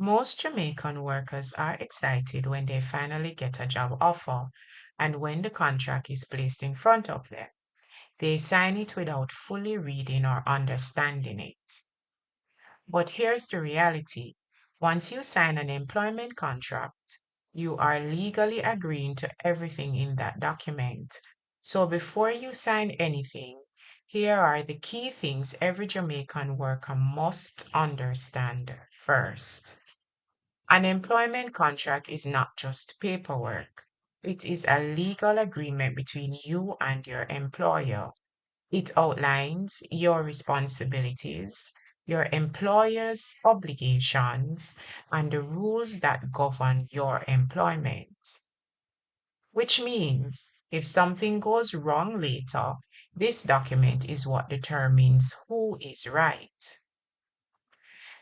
Most Jamaican workers are excited when they finally get a job offer and when the contract is placed in front of them. They sign it without fully reading or understanding it. But here's the reality. Once you sign an employment contract, you are legally agreeing to everything in that document. So before you sign anything, here are the key things every Jamaican worker must understand first. An employment contract is not just paperwork. It is a legal agreement between you and your employer. It outlines your responsibilities, your employer's obligations, and the rules that govern your employment. Which means if something goes wrong later, this document is what determines who is right.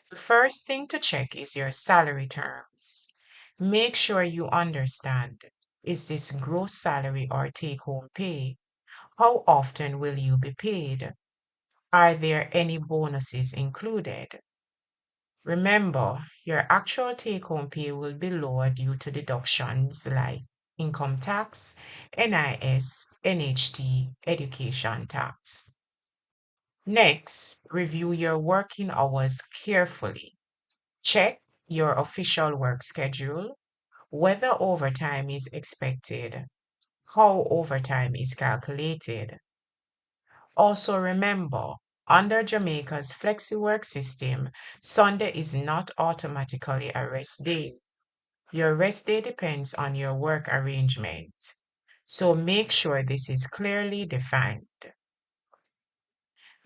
The first thing to check is your salary terms. Make sure you understand, is this gross salary or take home pay? How often will you be paid? Are there any bonuses included? Remember, your actual take home pay will be lower due to deductions like income tax, NIS, NHT, education tax. Next, review your working hours carefully. Check your official work schedule, whether overtime is expected, how overtime is calculated. Also remember, under Jamaica's flexi-work system, Sunday is not automatically a rest day. Your rest day depends on your work arrangement. So make sure this is clearly defined.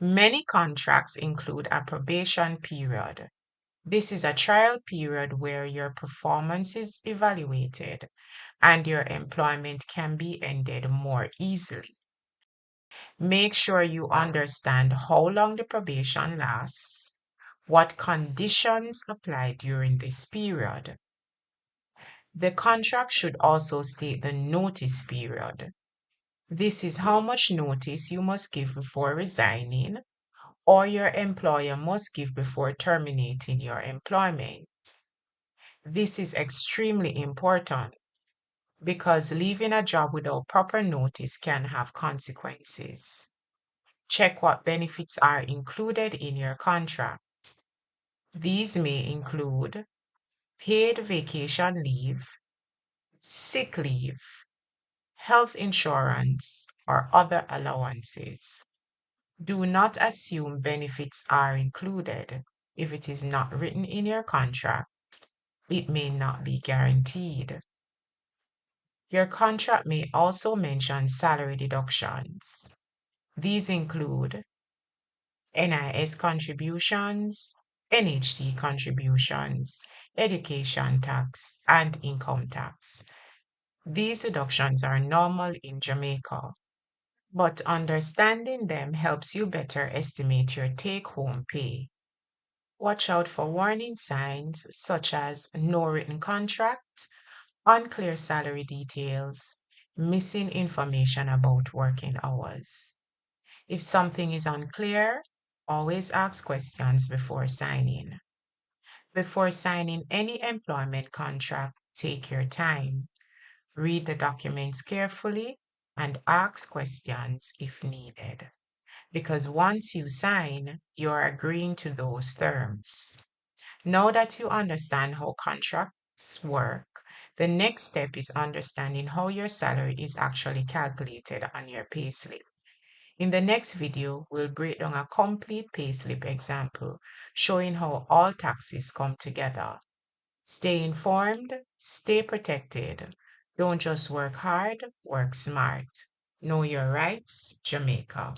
Many contracts include a probation period. This is a trial period where your performance is evaluated and your employment can be ended more easily. Make sure you understand how long the probation lasts, what conditions apply during this period. The contract should also state the notice period. This is how much notice you must give before resigning or your employer must give before terminating your employment. This is extremely important because leaving a job without proper notice can have consequences. Check what benefits are included in your contract. These may include paid vacation leave, sick leave, health insurance, or other allowances. Do not assume benefits are included. If it is not written in your contract, it may not be guaranteed. Your contract may also mention salary deductions. These include NIS contributions, NHT contributions, education tax, and income tax. These deductions are normal in Jamaica, but understanding them helps you better estimate your take home pay. Watch out for warning signs such as no written contract, unclear salary details, missing information about working hours. If something is unclear, always ask questions before signing. Before signing any employment contract, take your time. Read the documents carefully and ask questions if needed. Because once you sign, you're agreeing to those terms. Now that you understand how contracts work, the next step is understanding how your salary is actually calculated on your payslip. In the next video, we'll break down a complete payslip example showing how all taxes come together. Stay informed, stay protected. Don't just work hard, work smart. Know your rights, Jamaica.